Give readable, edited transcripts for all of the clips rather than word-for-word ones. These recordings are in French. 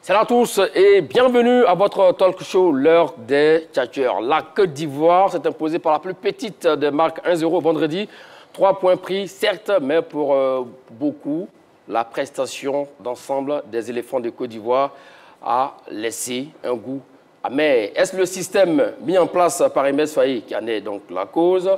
Salut à tous et bienvenue à votre talk show, l'heure des tchatcheurs. La Côte d'Ivoire s'est imposée par la plus petite des marques 1-0 vendredi. 3 points pris, certes, mais pour beaucoup, la prestation d'ensemble des éléphants de Côte d'Ivoire a laissé un goût amer. Est-ce le système mis en place par Emes Faé qui en est donc la cause?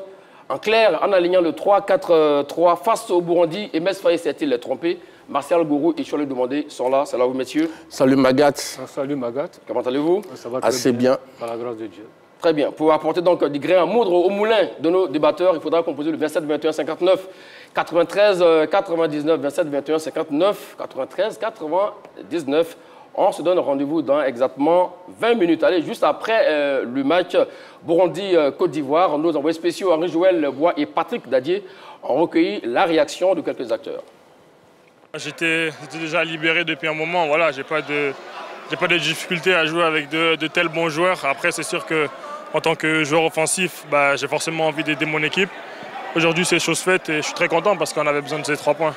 En clair, en alignant le 3-4-3 face au Burundi, Emes Faé s'est-il trompé? Martial Gourou et Cholet Demandé sont là. Salut à vous, messieurs. Salut Magat. Salut Magat. Comment allez-vous? Ça va très assez bien. Par la grâce de Dieu. Très bien. Pour apporter donc du grain à moudre au moulin de nos débatteurs, il faudra composer le 27 21 59 93 99 27 21 59 93 99. On se donne rendez-vous dans exactement 20 minutes. Allez, juste après le match Burundi-Côte d'Ivoire, nos envoyés spéciaux Henri Joël Bois et Patrick Dadier ont recueilli la réaction de quelques acteurs. J'étais déjà libéré depuis un moment. Voilà, j'ai pas de difficulté à jouer avec de tels bons joueurs. Après, c'est sûr qu'en tant que joueur offensif, j'ai forcément envie d'aider mon équipe. Aujourd'hui, c'est chose faite et je suis très content parce qu'on avait besoin de ces 3 points.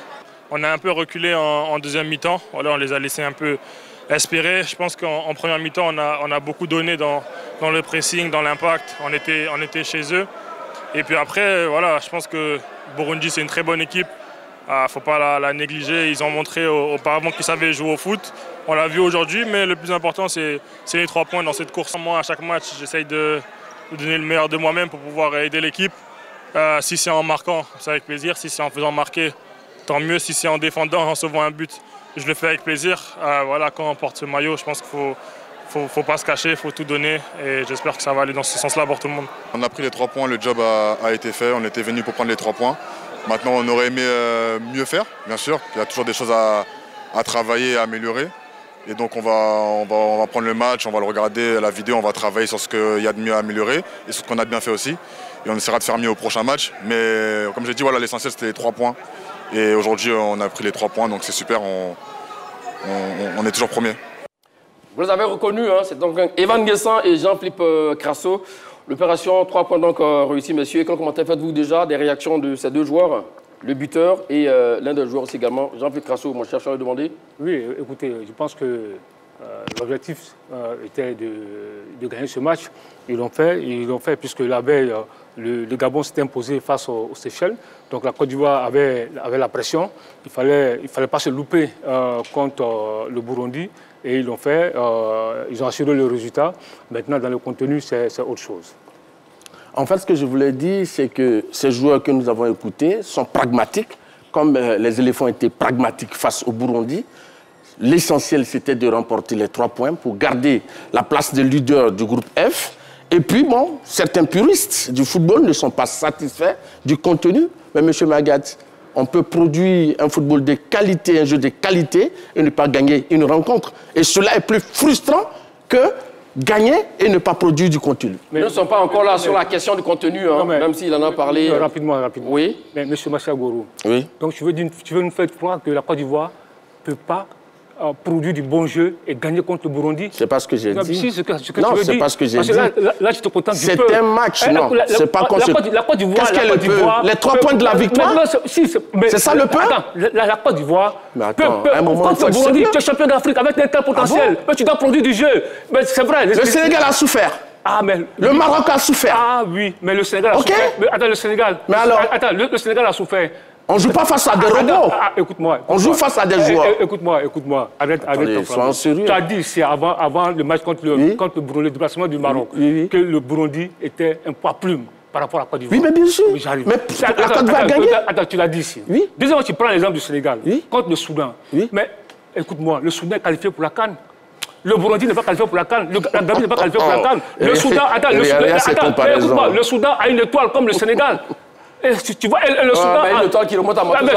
On a un peu reculé en deuxième mi-temps. Voilà, on les a laissés un peu espérer. Je pense qu'en première mi-temps, on a beaucoup donné dans le pressing, dans l'impact. On était chez eux. Et puis après, voilà, je pense que Burundi, c'est une très bonne équipe. Il ne faut pas la négliger. Ils ont montré auparavant qu'ils savaient jouer au foot. On l'a vu aujourd'hui, mais le plus important, c'est les 3 points dans cette course. Moi, à chaque match, j'essaye de donner le meilleur de moi-même pour pouvoir aider l'équipe. Si c'est en marquant, c'est avec plaisir. Si c'est en faisant marquer, tant mieux. Si c'est en défendant, en sauvant un but, je le fais avec plaisir. Voilà, quand on porte ce maillot, je pense qu'il ne faut pas se cacher, il faut tout donner. Et j'espère que ça va aller dans ce sens-là pour tout le monde. On a pris les 3 points, le job a été fait. On était venu pour prendre les 3 points. Maintenant, on aurait aimé mieux faire, bien sûr. Il y a toujours des choses à travailler, à améliorer. Et donc, on va prendre le match, on va le regarder, la vidéo, on va travailler sur ce qu'il y a de mieux à améliorer et sur ce qu'on a bien fait aussi. Et on essaiera de faire mieux au prochain match. Mais comme j'ai dit, voilà, l'essentiel, c'était les 3 points. Et aujourd'hui, on a pris les 3 points, donc c'est super. On est toujours premier. Vous les avez reconnus, hein, c'est donc Evan Guessan et Jean-Philippe Crasso. L'opération 3 points donc réussie, messieurs. Et quel commentaire faites-vous déjà des réactions de ces 2 joueurs, le buteur et l'un des joueurs aussi également, Jean-Philippe Crasso, mon cher Charles Demandé? Oui, écoutez, je pense que l'objectif était de gagner ce match. Ils l'ont fait puisque la veille, le Gabon s'était imposé face aux Seychelles. Donc la Côte d'Ivoire avait la pression. Il fallait pas se louper contre le Burundi. Et ils l'ont fait, ils ont assuré le résultat. Maintenant, dans le contenu, c'est autre chose. En fait, ce que je voulais dire, c'est que ces joueurs que nous avons écoutés sont pragmatiques, comme les éléphants étaient pragmatiques face au Burundi. L'essentiel, c'était de remporter les 3 points pour garder la place de leader du groupe F. Et puis, bon, certains puristes du football ne sont pas satisfaits du contenu. Mais M. Magat, on peut produire un football de qualité, un jeu de qualité et ne pas gagner une rencontre. Et cela est plus frustrant que gagner et ne pas produire du contenu. Mais nous ne sommes pas encore là sur la question du contenu, hein, même s'il en a parlé. Rapidement. Oui. Mais M. Martial Gourou, oui. Donc tu veux nous faire croire que la Côte d'Ivoire ne peut pas produire du bon jeu et gagner contre le Burundi? C'est pas ce que j'ai dit. Si, ce que tu non, veux c'est dire. pas ce que j'ai dit. Là, tu te contentes du peu. C'est un match, non. C'est pas qu'on se... La Côte d'Ivoire... Qu'est-ce qu'elle peut? Les 3 points de la victoire? C'est ça le peu? Attends, la Côte d'Ivoire... Mais attends, un moment... Contre le Burundi, tu es champion d'Afrique avec un tel potentiel. Mais tu dois produire du jeu. Mais c'est vrai. Le Sénégal a souffert. Ah, mais... Le Maroc a souffert. Ah oui, mais le Sénégal a souffert. Mais attends, le Sénégal... Mais alors... Attends, le Sénégal a souffert. On ne joue pas face à des robots. Écoute-moi. On joue face à des joueurs. Écoute-moi. Arrête ton sois sérieux. Tu as dit, c'est avant le match contre le Burundi, le déplacement du Maroc, que le Burundi était un poids plume par rapport à la Côte d'Ivoire. Oui, mais bien sûr. Oui, j'arrive. Mais la Côte va gagner. Attends, tu l'as dit ici. Oui. Deuxièmement, tu prends l'exemple du Sénégal contre le Soudan. Oui. Mais écoute-moi, le Soudan est qualifié pour la CAN. Le Burundi n'est pas qualifié pour la CAN. La Gambie n'est pas qualifié pour la CAN. Le Soudan, écoute-moi, le Soudan a une étoile comme le Sénégal. Tu vois, le Soudan... une étoile qui remonte à ma mais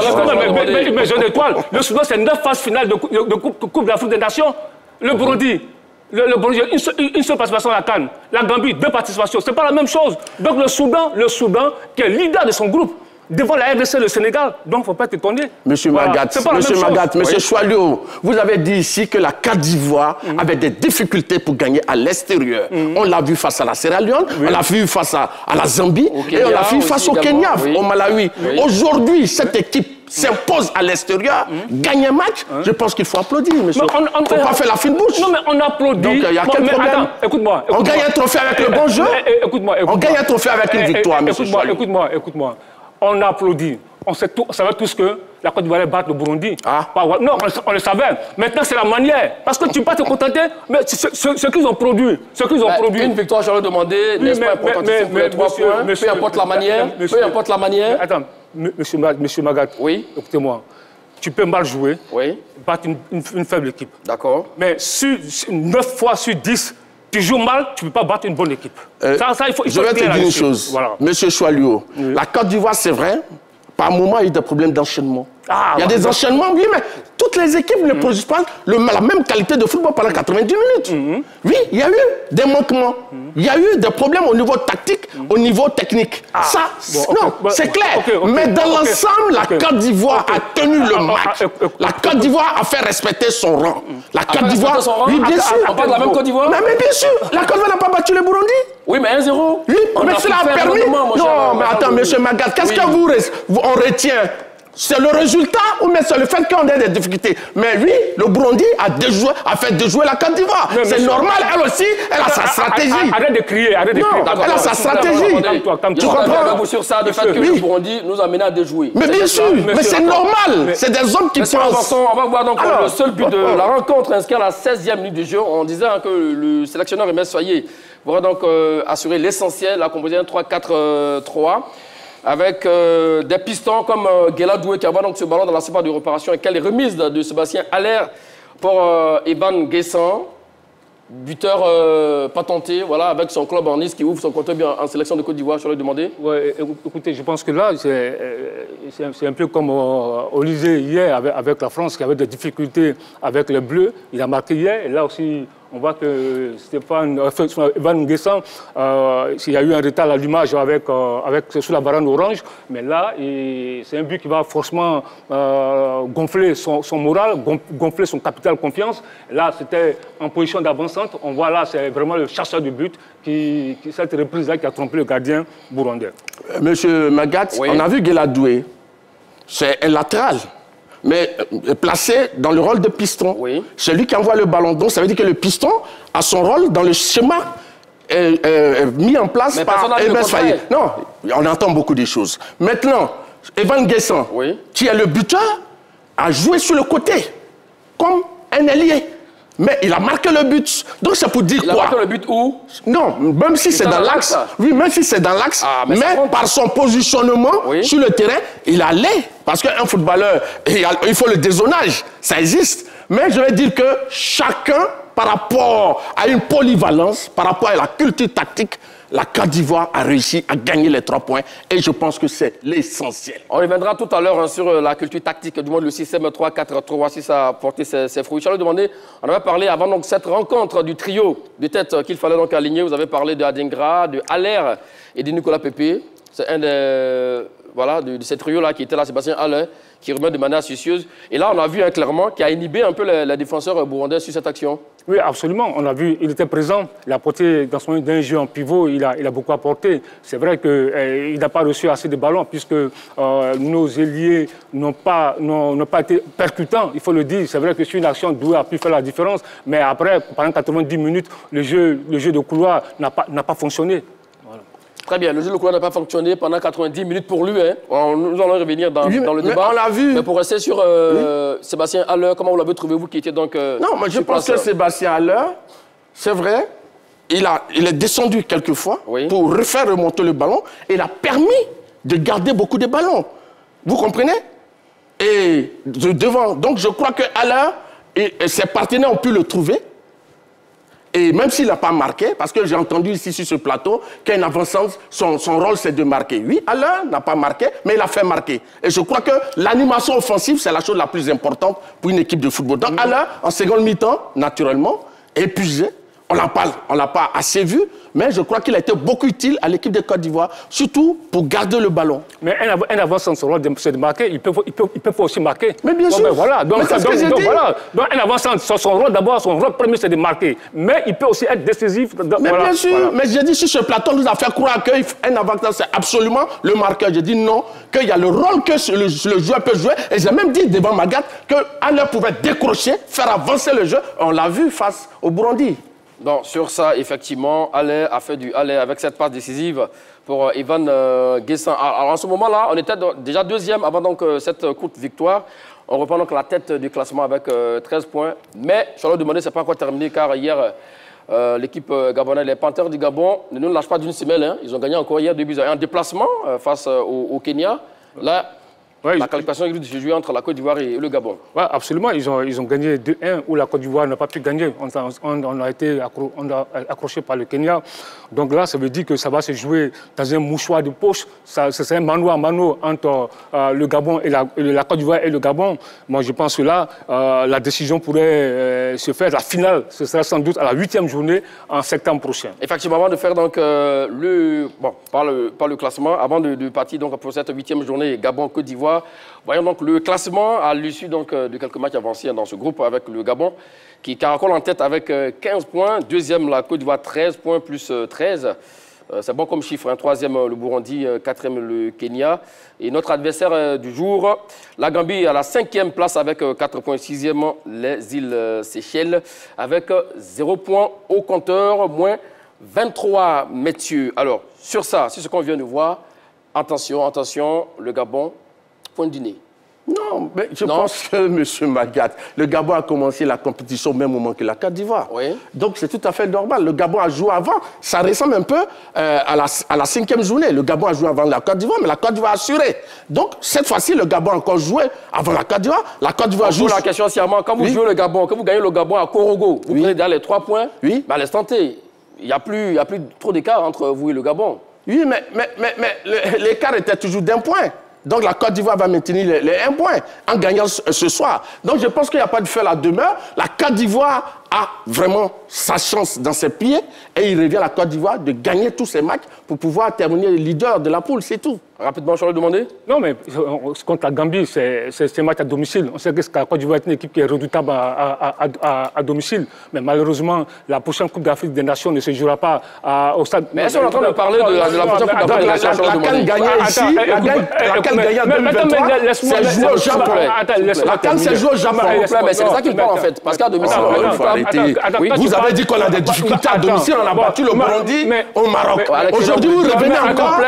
j'ai une étoile. Le Soudan, c'est 9 phases finales de Coupe d'Afrique des Nations. Le Burundi, une seule participation à la CAN. La Gambie, 2 participations. Ce n'est pas la même chose. Donc le Soudan, qui est leader de son groupe, devant la RDC, le Sénégal. Donc, il ne faut pas t'étonner. Monsieur Magat, Monsieur Choualio, vous avez dit ici que la Côte d'Ivoire avait des difficultés pour gagner à l'extérieur. On l'a vu face à la Sierra Leone, on l'a vu face à la Zambie, et on l'a vu face au Kenya, au Malawi. Aujourd'hui, cette équipe s'impose à l'extérieur, gagne un match, je pense qu'il faut applaudir, monsieur. Il ne faut pas faire la fine bouche. Non, mais on applaudit. Donc, il y a quel problème? Attends, écoute-moi. On gagne un trophée avec le bon jeu. Écoute-moi. On gagne un trophée avec une victoire, monsieur. Écoute-moi. On applaudit. On savait tous que la Côte d'Ivoire bat le Burundi. Ah. Non, on le savait. Maintenant, c'est la manière. Parce que tu ne peux pas te contenter, mais ce qu'ils ont produit. Une victoire, j'aurais demandé, n'est-ce pas importantissime pour les 3 points, peu importe la manière. Peu importe la manière. Attends, monsieur Magat, oui. Écoutez-moi. Tu peux mal jouer, oui. battre une faible équipe. D'accord. Mais 9 fois sur 10, tu joues mal, tu ne peux pas battre une bonne équipe. Je vais te dire une chose. Voilà. Monsieur Choualio, la Côte d'Ivoire, c'est vrai, par moment, il y a eu des problèmes d'enchaînement. Il y a des enchaînements, oui, mais toutes les équipes ne produisent pas la même qualité de football pendant 90 minutes. Oui, il y a eu des manquements. Il y a eu des problèmes au niveau tactique, au niveau technique. C'est clair. Mais dans l'ensemble, la Côte d'Ivoire a tenu le match. La Côte d'Ivoire a fait respecter son rang. La Côte d'Ivoire, oui, bien sûr. On parle de la même Côte d'Ivoire? Mais bien sûr, la Côte d'Ivoire n'a pas battu le Burundi. Oui, mais 1-0. Oui, mais cela a permis. Non, mais attends, monsieur Magat, qu'est-ce que on retient? C'est le résultat ou mais c'est le fait qu'on ait des difficultés? Mais oui, le Burundi a fait déjouer la Côte d'Ivoire. C'est normal, elle aussi, elle a sa stratégie. Arrête de crier, Non, elle a sa stratégie. Tu comprends sur ça, le fait que le Burundi nous a mené à déjouer. Mais bien sûr, mais c'est normal. C'est des hommes qui pensent. On va voir donc le seul but de la rencontre inscrit à la 16e minute du jeu. On disait que le sélectionneur Aimé Soyer pourra donc assurer l'essentiel, la composer un 3-4-3. Avec des pistons comme Guela Doué qui envoie donc ce ballon dans la surface de réparation et quelle remise de Sébastien Haller pour Evan Guessant, buteur patenté, voilà, avec son club en Nice qui ouvre son compte en sélection de Côte d'Ivoire, je l'ai demandé. Ouais, écoutez, je pense que là, c'est un peu comme on lisait hier avec la France qui avait des difficultés avec les Bleus. Il a marqué hier et là aussi, on voit que Evan Guessant, il y a eu un retard à l'image sous la barane orange, mais là, c'est un but qui va forcément gonfler son moral, gonfler son capital confiance. Là, c'était en position d'avancante. On voit là, c'est vraiment le chasseur de but, cette reprise-là qui a trompé le gardien burundais. Monsieur Magat, on a vu Guela Doué, c'est un latéral. Mais placé dans le rôle de piston. Oui. C'est lui qui envoie le ballon. Donc ça veut dire que le piston a son rôle dans le schéma mis en place par Aimé Soyer. Non, on entend beaucoup de choses. Maintenant, Evan Guessant, qui est le buteur, a joué sur le côté, comme un ailier. Mais il a marqué le but. Donc c'est pour dire quoi? Il a marqué le but où? Non, même si c'est dans l'axe. Oui, même si c'est dans l'axe. Mais par son positionnement sur le terrain, il allait. Parce qu'un footballeur, il faut le dézonage. Ça existe. Mais je vais dire que chacun, par rapport à une polyvalence, par rapport à la culture tactique, la Côte d'Ivoire a réussi à gagner les 3 points et je pense que c'est l'essentiel. On reviendra tout à l'heure sur la culture tactique, du moins le système 3-4-3, si ça a porté ses fruits. Je demandé, on avait parlé avant donc, cette rencontre du trio de tête qu'il fallait donc aligner. Vous avez parlé de Adingra, de Haller et de Nicolas Pepe. C'est un de ces trios-là qui était là, Sébastien Haller, qui remet de manière astucieuse. Et là, on a vu clairement qu'il a inhibé un peu les défenseurs burundais sur cette action. Oui, absolument. On a vu, il était présent. Il a apporté, dans son d'un jeu en pivot, il a beaucoup apporté. C'est vrai qu'il n'a pas reçu assez de ballons puisque nos ailiers n'ont pas été percutants, il faut le dire. C'est vrai que sur une action, Doué a pu faire la différence. Mais après, pendant 90 minutes, le jeu de couloir n'a pas fonctionné. Très bien, le jeu de couloir n'a pas fonctionné pendant 90 minutes pour lui. Hein. Nous allons revenir dans le débat. On l'a vu. Mais pour rester sur Sébastien Haller, comment vous l'avez trouvé, vous qui étiez donc... non, moi je pense que Sébastien Haller, c'est vrai, il est descendu quelques fois pour refaire remonter le ballon et il a permis de garder beaucoup de ballons. Vous comprenez? Et devant, donc je crois que Haller et ses partenaires ont pu le trouver. Et même s'il n'a pas marqué, parce que j'ai entendu ici sur ce plateau qu'un avançant, son rôle c'est de marquer. Oui, Haller n'a pas marqué, mais il a fait marquer. Et je crois que l'animation offensive, c'est la chose la plus importante pour une équipe de football. Donc Haller, en seconde mi-temps, naturellement, épuisé, On ne l'a pas assez vu, mais je crois qu'il a été beaucoup utile à l'équipe de Côte d'Ivoire, surtout pour garder le ballon. Mais un avancement, son rôle, c'est de marquer. Il peut aussi marquer. Mais bien sûr. Ben voilà. Donc, voilà. Donc, un avancement, son rôle, d'abord, son rôle premier, c'est de marquer. Mais il peut aussi être décisif. Mais bien sûr. Mais j'ai dit, sur ce plateau, on nous a fait croire qu'un avancement, c'est absolument le marqueur. J'ai dit non, qu'il y a le rôle que le joueur peut jouer. Et j'ai même dit devant Magat qu'Aller pouvait décrocher, faire avancer le jeu. On l'a vu face au Burundi. Donc, sur ça, effectivement, Aller a fait du Aller avec cette passe décisive pour Ivan Guessin. Alors, en ce moment-là, on était déjà deuxième avant donc, cette courte victoire. On reprend donc la tête du classement avec 13 points. Mais, je leur demandais, ce n'est pas encore terminé, car hier, l'équipe gabonaise, les Panthers du Gabon, ne nous lâchent pas d'une semaine. Hein. Ils ont gagné encore hier 2-1 en déplacement face au Kenya. Là, ouais, la qualification risque de se jouer entre la Côte d'Ivoire et le Gabon. Oui, absolument. Ils ont gagné 2-1 où la Côte d'Ivoire n'a pas pu gagner. On a été accroché par le Kenya. Donc là, ça veut dire que ça va se jouer dans un mouchoir de poche. C'est un mano à mano entre le Gabon et la Côte d'Ivoire et le Gabon. Moi, je pense que là, la décision pourrait se faire. La finale, ce sera sans doute à la 8e journée en septembre prochain. Effectivement, avant de faire donc, par le classement, avant de partir donc, pour cette 8e journée Gabon-Côte d'Ivoire, voyons donc le classement à l'issue de quelques matchs avancés dans ce groupe avec le Gabon qui caracole en tête avec 15 points. Deuxième, la Côte d'Ivoire, 13 points plus 13. C'est bon comme chiffre. Hein. Troisième, le Burundi. Quatrième, le Kenya. Et notre adversaire du jour, la Gambie, à la 5e place avec 4 points. 6e, les îles Seychelles avec 0 points au compteur, moins 23, messieurs. Alors, sur ça, c'est ce qu'on vient de voir. Attention, attention, le Gabon, point du nez. Non, mais je pense que, M. Magat, le Gabon a commencé la compétition au même moment que la Côte d'Ivoire. Oui. Donc, c'est tout à fait normal. Le Gabon a joué avant. Ça ressemble un peu à la 5e journée. Le Gabon a joué avant la Côte d'Ivoire, mais la Côte d'Ivoire a assuré. Donc, cette fois-ci, le Gabon a encore joué avant la Côte d'Ivoire. La Côte d'Ivoire joue... la question, sciemment, quand vous jouez le Gabon, quand vous gagnez le Gabon à Korogo, vous prenez dans les 3 points, bah, laisse tenter. Il n'y a plus trop d'écart entre vous et le Gabon. Oui, mais l'écart était toujours d'1 point. Donc la Côte d'Ivoire va maintenir les 1 point en gagnant ce soir. Donc je pense qu'il n'y a pas de fait la demeure. La Côte d'Ivoire a vraiment sa chance dans ses pieds et il revient à la Côte d'Ivoire de gagner tous ses matchs pour pouvoir terminer leader de la poule, c'est tout. Rapidement, je vais le demander. Non, mais contre la Gambie, c'est un match à domicile. On sait que la Côte d'Ivoire est une équipe qui est redoutable à domicile. Mais malheureusement, la prochaine Coupe d'Afrique des Nations ne se jouera pas au stade... Mais est-ce qu'on est en train de parler de la prochaine Coupe d'Afrique des Nations? La CAN gagnée ici, la CAN gagnée en 2023, c'est joué au Japon. La CAN s'est jouée au Japon. Mais c'est ça qu'il parle en fait. Parce qu'à domicile, il faut arrêter. Vous avez dit qu'on a des difficultés à domicile, on a battu le Burundi au Maroc. Aujourd'hui, vous revenez encore.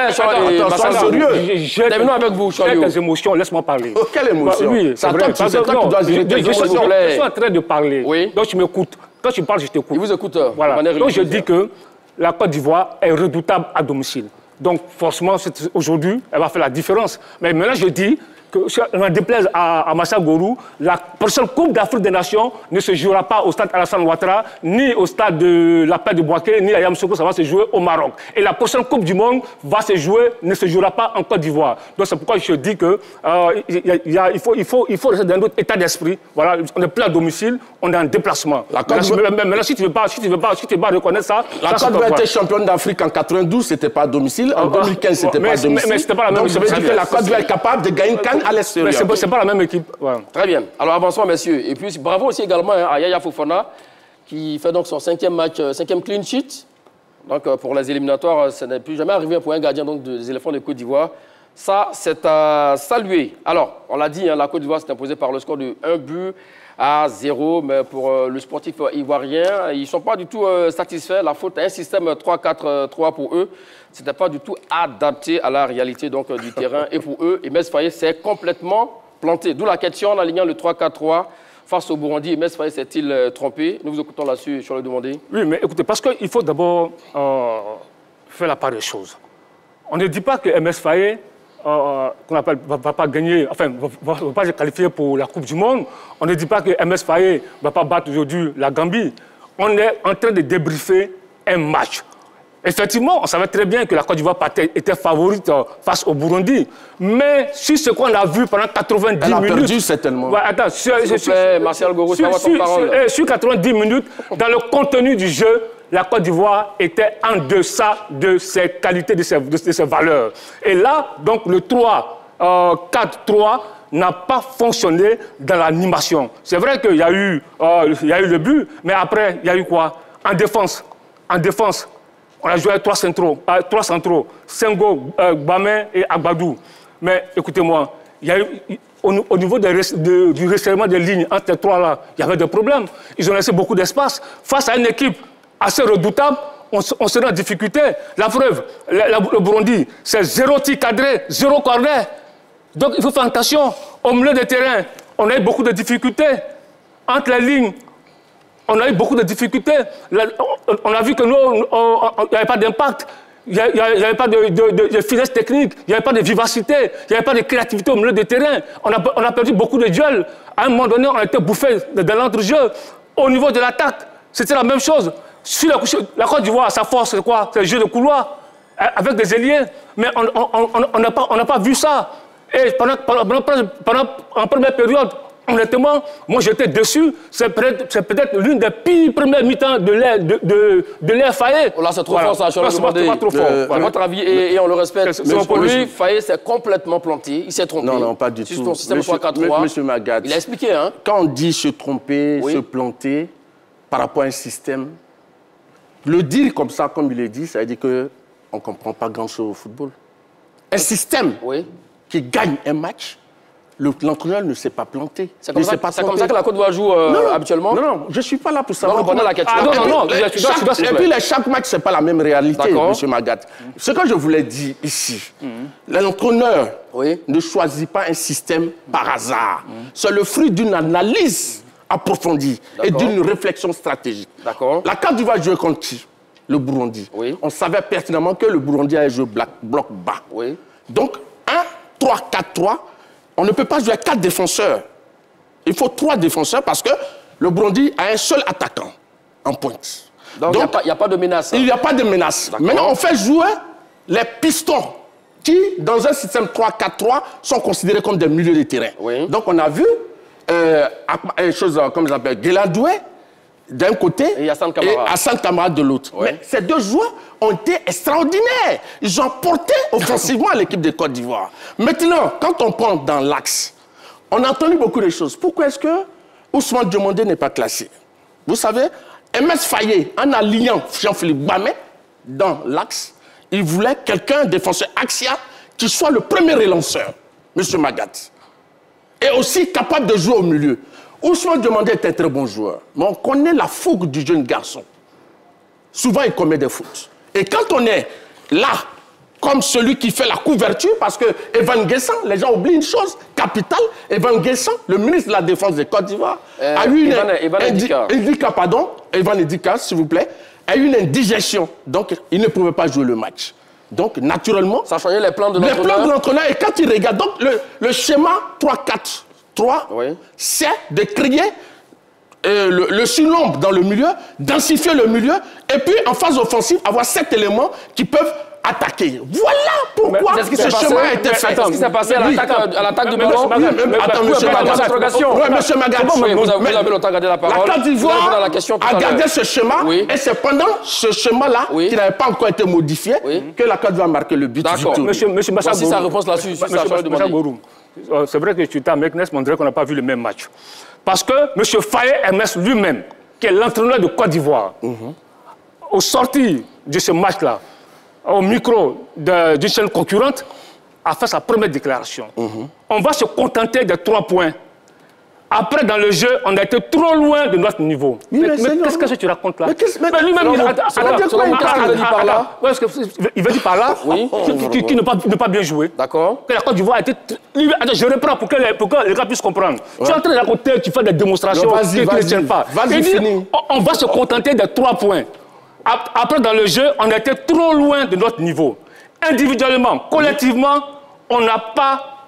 Terminons avec vous, Choliou. Quelques émotions, laisse-moi parler. Quelle émotion? Oui, c'est vrai. C'est toi qui dois gérer tes émotions. Je suis en train de parler. Oui. Donc tu m'écoutes. Quand tu parles, je t'écoute. Il vous écoute. Voilà. Donc je dis que la Côte d'Ivoire est redoutable à domicile. Donc forcément, aujourd'hui, elle va faire la différence. Mais maintenant, je dis que, on déplaise à Massa Gorou, la prochaine Coupe d'Afrique des Nations ne se jouera pas au stade Alassane Ouattara, ni au stade de la Paix de Bouaké, ni à Yamoussoukro, ça va se jouer au Maroc. Et la prochaine Coupe du Monde ne se jouera pas en Côte d'Ivoire. Donc c'est pourquoi je dis que il faut rester dans un autre état d'esprit. Voilà, on est plus à domicile, on est en déplacement. Maintenant, si tu veux pas reconnaître ça... La Côte d'Ivoire était championne d'Afrique en 92, c'était pas à domicile. En 2015, c'était pas à domicile. Mais c'était pas la même. Donc ça veut dire que la Côte d'Ivoire est capable de gagner une CAN à l'extérieur. Mais c'est pas la même équipe. Ouais. Très bien. Alors avançons, messieurs. Et puis bravo aussi également à Yaya Fofana qui fait donc son 5e match, 5e clean sheet. Donc pour les éliminatoires, ça n'est plus jamais arrivé pour un gardien donc, des éléphants de Côte d'Ivoire. Ça, c'est à saluer. Alors, on l'a dit, hein, la Côte d'Ivoire s'est imposée par le score de 1-0. Mais pour le sportif ivoirien, ils ne sont pas du tout satisfaits. La faute à un système 3-4-3 pour eux. Ce n'était pas du tout adapté à la réalité donc, du terrain. Et pour eux, Emes Faye s'est complètement planté. D'où la question en alignant le 3-4-3 face au Burundi. Emes Faye s'est-il trompé? Nous vous écoutons là-dessus, je vais le demander. Oui, mais écoutez, parce qu'il faut d'abord faire la part des choses. On ne dit pas que Emes Faye ne va pas gagner, enfin, ne va pas se qualifier pour la Coupe du Monde. On ne dit pas que Emes Faye ne va pas battre aujourd'hui la Gambie. On est en train de débriefer un match. Effectivement, on savait très bien que la Côte d'Ivoire était favorite face au Burundi. Mais sur ce qu'on a vu pendant 90 minutes... Elle a perdu certainement. Ouais, attends, Martial Goro, sur 90 minutes, dans le contenu du jeu, la Côte d'Ivoire était en deçà de ses qualités, de ses valeurs. Et là, donc, le 4-3 n'a pas fonctionné dans l'animation. C'est vrai qu'il y a eu le but, mais après, il y a eu quoi? En défense, on a joué à 3 centraux, Senghor, Gbamé et Agbadou. Mais écoutez-moi, il y a eu, au niveau du resserrement des lignes entre les 3 là, il y avait des problèmes. Ils ont laissé beaucoup d'espace. Face à une équipe assez redoutable, on serait en difficulté. La preuve, le Burundi, c'est 0 tir cadré, 0 corner. Donc il faut faire attention. Au milieu de terrain, on a eu beaucoup de difficultés. Entre les lignes, on a eu beaucoup de difficultés. On a vu que nous, il n'y avait pas d'impact. Il n'y avait pas de finesse technique, il n'y avait pas de vivacité, il n'y avait pas de créativité au milieu de terrain. On a perdu beaucoup de duels. À un moment donné, on a été bouffé de l'entrejeu. Au niveau de l'attaque, c'était la même chose. Sur la Côte d'Ivoire, sa force, c'est quoi? C'est le jeu de couloir, avec des ailiers. Mais on n'a pas vu ça. Et en première période, honnêtement, moi j'étais déçu. C'est peut-être l'une des pires premières mi-temps de l'ère Faye. Là, c'est trop fort, ça, Charles. C'est pas trop fort. Votre avis, et on le respecte. Pour lui, Faye s'est complètement planté. Il s'est trompé. Non, pas du tout. Sur son système 3-4-3. Monsieur Magat, il a expliqué. Hein? Quand on dit se tromper, se planter par rapport à un système, le dire comme ça, comme il est dit, ça veut dire qu'on ne comprend pas grand-chose au football. Un système qui gagne un match, l'entraîneur ne s'est pas planté. C'est comme ça que la Côte d'Ivoire joue habituellement? Non, je ne suis pas là pour savoir. Non, la question. Et puis, chaque match, ce n'est pas la même réalité, M. Magat. Ce que je voulais dire ici, l'entraîneur ne choisit pas un système par hasard. C'est le fruit d'une analyse approfondie et d'une réflexion stratégique. La Côte d'Ivoire jouait contre qui? Le Burundi. On savait pertinemment que le Burundi allait jouer bloc bas. Donc, 1-3-4-3, on ne peut pas jouer à 4 défenseurs. Il faut 3 défenseurs parce que le Burundi a un seul attaquant en pointe. Donc il n'y a pas de menace. Il n'y a pas de menace. Maintenant, on fait jouer les pistons qui, dans un système 3-4-3, sont considérés comme des milieux de terrain. Donc, on a vu une chose comme j'appelle Guéladoué d'un côté et Hassan Kamara de l'autre. Mais ces 2 joueurs ont été extraordinaires. Ils ont porté offensivement l'équipe de Côte d'Ivoire. Maintenant, quand on prend dans l'axe, on a entendu beaucoup de choses. Pourquoi est-ce que Ousmane Diomandé n'est pas classé? Vous savez, MS Faye, en alignant Jean-Philippe Gbamé dans l'axe, il voulait quelqu'un, défenseur axial, qui soit le premier relanceur, M. Magat. Et aussi capable de jouer au milieu. Ousmane Diomandé est un très bon joueur, mais on connaît la fougue du jeune garçon. Souvent, il commet des fautes. Et quand on est là, comme celui qui fait la couverture, parce que Evan Guessan, les gens oublient une chose capitale, Evan Guessan, le ministre de la Défense de Côte d'Ivoire, a eu Evan Edika, s'il vous plaît, a eu une indigestion. Donc, il ne pouvait pas jouer le match. Donc, naturellement... Ça changeait les plans de l'entraîneur. Les plans de l'entraîneur, et quand il regarde, donc le schéma 3-4-3, c'est de créer le surnombre dans le milieu, densifier le milieu, et puis en phase offensive, avoir 7 éléments qui peuvent attaquer. Voilà pourquoi ce schéma a été fait. Qu'est-ce qui s'est passé à l'attaque du ballon? Attends, monsieur Magat. Oui, monsieur Magat. Vous avez longtemps gardé la parole. La Côte d'Ivoire a gardé ce schéma, et c'est pendant ce schéma-là, qui n'avait pas encore été modifié, que la Côte d'Ivoire a marqué le but. D'accord. Monsieur Massa Voici sa réponse là-dessus. C'est vrai que tu t'as avec Nes, mais on dirait qu'on n'a pas vu le même match. Parce que M. Faye Hermès lui-même, qui est l'entraîneur de Côte d'Ivoire, au sortir de ce match-là, au micro d'une chaîne concurrente, a fait sa première déclaration. On va se contenter de 3 points. Après, dans le jeu, on a été trop loin de notre niveau. Mais qu'est-ce que tu racontes là? Mais lui-même, il veut dire par là. Il veut dire par là qu'il n'a pas bien joué. D'accord. Que la Côte d'Ivoire a été... Je reprends pour que les gars puissent comprendre. Tu es en train de raconter, tu fais des démonstrations qui ne tiennent pas. Il dit, on va se contenter de 3 points. Après, dans le jeu, on a été trop loin de notre niveau. Individuellement, collectivement, on n'a pas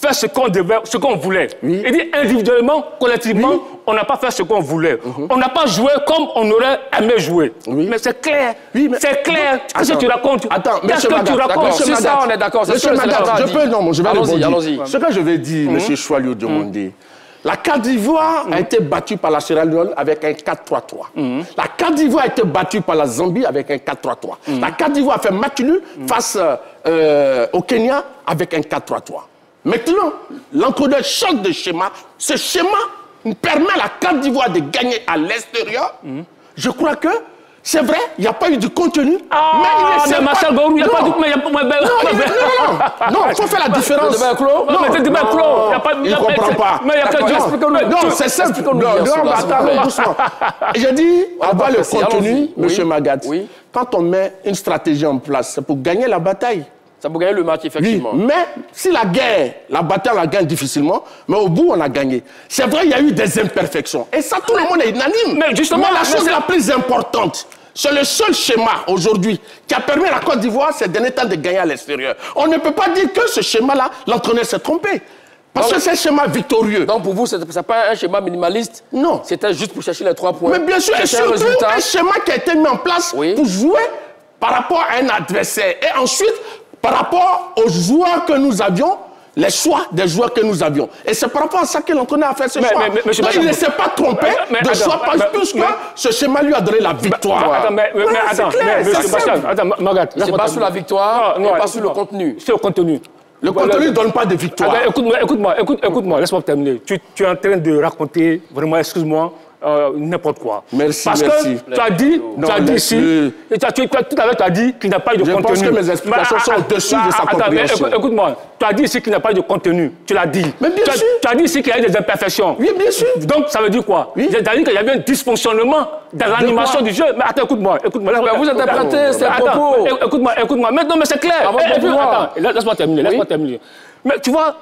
fait ce qu'on voulait. Oui. Il dit individuellement, collectivement, on n'a pas fait ce qu'on voulait. On n'a pas joué comme on aurait aimé jouer. Oui. Mais c'est clair. Oui, mais... C'est clair. Qu'est-ce que tu racontes? Attends, qu'est-ce que tu racontes? C'est ça, on est d'accord. Monsieur Magat, je vais rebondir. Allons-y. Ce que je vais dire, monsieur Choualio Diomondé, la Côte d'Ivoire a été battue par la Sierra Leone avec un 4-3-3. La Côte d'Ivoire a été battue par la Zambie avec un 4-3-3. La Côte d'Ivoire a fait match nul face au Kenya avec un 4-3-3. Maintenant, l'entraîneur change de schéma. Ce schéma permet à la Côte d'Ivoire de gagner à l'extérieur. Je crois que c'est vrai, il n'y a pas eu du contenu. Mais Marcel Gourou, il n'y a pas du... Non, il faut faire la différence. C'est débat clos. Non, mais c'est débat clos. Il ne comprend pas. Mais il y a que... Non, c'est simple. Attends, doucement. J'ai dit, avoir le contenu, monsieur Magat. Quand on met une stratégie en place, c'est pour gagner la bataille. Ça pour gagner le match, effectivement. Oui, mais si la guerre, la bataille, on la gagne difficilement, mais au bout, on a gagné. C'est vrai, il y a eu des imperfections. Et ça, tout le monde est unanime. Mais justement, la chose la plus importante, c'est le seul schéma aujourd'hui qui a permis à la Côte d'Ivoire ces derniers temps de gagner à l'extérieur. On ne peut pas dire que ce schéma-là, l'entraîneur s'est trompé. Parce que c'est un schéma victorieux. Donc pour vous, ce n'est pas un schéma minimaliste? Non. C'était juste pour chercher les 3 points. Mais bien sûr, et surtout un schéma qui a été mis en place pour jouer par rapport à un adversaire. Et ensuite, par rapport aux joueurs que nous avions, les choix des joueurs que nous avions. Et c'est par rapport à ça que l'entraîneur a fait ce choix. Donc il ne s'est pas trompé de choix, puisque ce schéma lui a donné la victoire. Attends, Magat. C'est pas sur la victoire, et pas sur le contenu. C'est le contenu. Le contenu ne donne pas de victoire. Écoute-moi, laisse-moi terminer. Tu es en train de raconter, vraiment, excuse-moi, n'importe quoi. Merci, parce que tu as dit, ici, tout à l'heure tu as dit qu'il n'y a pas eu de contenu. Je pense que mes explications sont au-dessus de sa compréhension. Écoute-moi, tu as dit ici qu'il n'y a pas eu de contenu. Tu l'as dit. Mais bien sûr. Tu as dit ici qu'il y a eu des imperfections. Oui, bien sûr. Donc ça veut dire quoi? Oui. Tu as dit qu'il y avait un dysfonctionnement dans l'animation du jeu. Mais attends, écoute-moi. Vous interprétez ces propos. Écoute-moi. Mais non, mais c'est clair. Attends, laisse-moi terminer. Mais tu vois,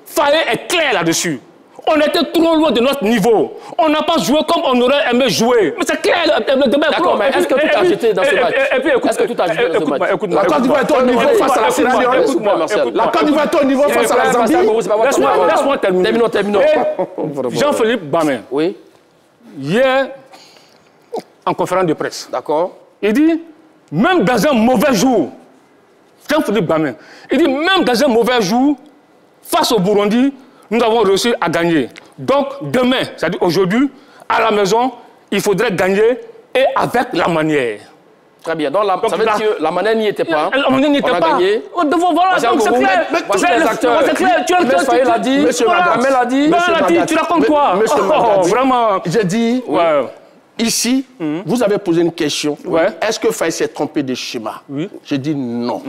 Faye est clair là-dessus. On était trop loin de notre niveau. On n'a pas joué comme on aurait aimé jouer. Mais c'est clair, le débat. D'accord, mais est-ce que tout a jeté dans ce match? Est-ce que tout a jeté dans ce match? La Côte d'Ivoire est au niveau face à la Sierra Leone. La Côte d'Ivoire est au niveau face à la Zambie. Laisse-moi terminer. Terminons. Jean-Philippe Bamin, hier, en conférence de presse, il dit, même dans un mauvais jour, Jean-Philippe Bamin, il dit, même dans un mauvais jour, face au Burundi, nous avons réussi à gagner. Donc, demain, c'est-à-dire aujourd'hui, à la maison, il faudrait gagner et avec la manière. Très bien. Donc, ça veut dire que la manière n'y était pas. La manière n'y était pas. On a gagné. Voilà, donc c'est clair. Voici les acteurs. C'est clair. Faye l'a dit. Monsieur Magat l'a dit. Tu racontes quoi? Monsieur Magat, vraiment. J'ai dit, ici, vous avez posé une question. Est-ce que Faye s'est trompé de schéma? J'ai dit non.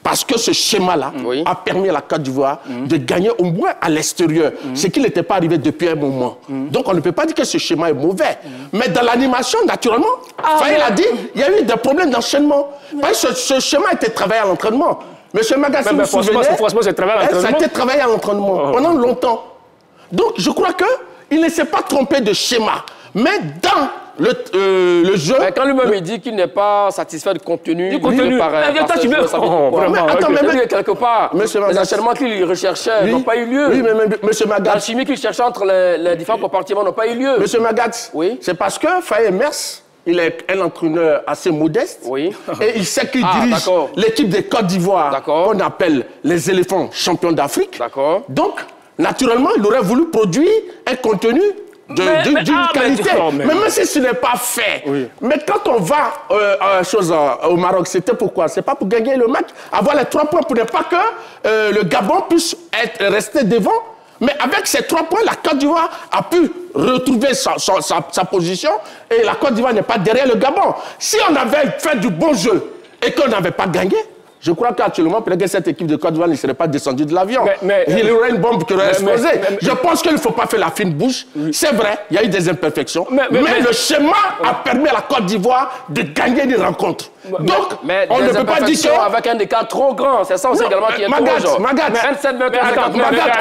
Parce que ce schéma-là a permis à la Côte d'Ivoire de gagner au moins à l'extérieur, ce qui n'était pas arrivé depuis un moment. Donc on ne peut pas dire que ce schéma est mauvais. Mais dans l'animation, naturellement, Faye l'a dit, il y a eu des problèmes d'enchaînement. Parce que ce schéma a été travaillé à l'entraînement. Monsieur Magat, si vous vous souvenez, ça a été travaillé à l'entraînement pendant longtemps. Donc je crois qu'il ne s'est pas trompé de schéma. Mais dans le jeu... Mais quand lui-même il dit qu'il n'est pas satisfait du contenu, il paraît... Attends, mais quelque part, les enchaînements qu'il recherchait n'ont pas eu lieu. Oui, mais monsieur Magat... La chimie qu'il cherchait entre les différents compartiments n'ont pas eu lieu. Monsieur Magat, c'est parce que Faye Mers, il est un entraîneur assez modeste. Et il sait qu'il dirige l'équipe de Côte d'Ivoire, qu'on appelle les éléphants champions d'Afrique. Donc, naturellement, il aurait voulu produire un contenu d'une qualité. Mais même si ce n'est pas fait. Mais quand on va au Maroc, c'était pourquoi? C'est pas pour gagner le match, avoir les 3 points pour ne pas que le Gabon puisse rester devant. Mais avec ces 3 points, la Côte d'Ivoire a pu retrouver sa position et la Côte d'Ivoire n'est pas derrière le Gabon. Si on avait fait du bon jeu et qu'on n'avait pas gagné, je crois qu'actuellement, peut-être que cette équipe de Côte d'Ivoire ne serait pas descendue de l'avion. Il y aurait une bombe qui aurait explosé. Je pense qu'il ne faut pas faire la fine bouche. C'est vrai, il y a eu des imperfections. Mais le schéma a permis à la Côte d'Ivoire de gagner des rencontres. Donc, on ne peut pas dire que... avec un écart trop grand, c'est ça aussi également qui est trop grand. Magat, 27, 29,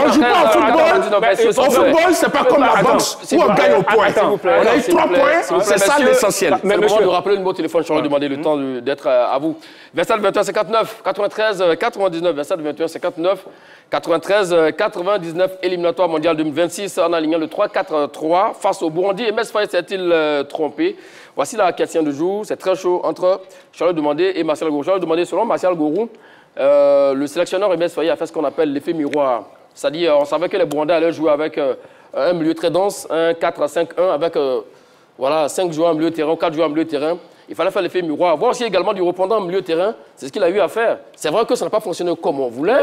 on ne joue pas au football. Au football, c'est pas comme la boxe où on gagne au point. On a eu 3 points, c'est ça l'essentiel. C'est le moment de rappeler le numéro de téléphone, je vais demander le temps d'être à vous. 27 21 59 93 99 27 21 59 93-99 éliminatoire mondial 2026 en alignant le 3-4-3 face au Burundi. Et MS Faye s'est-il trompé? Voici la question du jour. C'est très chaud entre Charles Demandé et Martial Gourou. Charles Demandé, selon Martial Gourou, le sélectionneur MS Faye a fait ce qu'on appelle l'effet miroir. C'est-à-dire, on savait que les Burundais allaient jouer avec un milieu très dense, un 4-5-1 avec voilà, 5 joueurs en milieu de terrain, 4 joueurs en milieu de terrain. Il fallait faire l'effet miroir. Voir aussi également du répondant en milieu de terrain. C'est ce qu'il a eu à faire. C'est vrai que ça n'a pas fonctionné comme on voulait.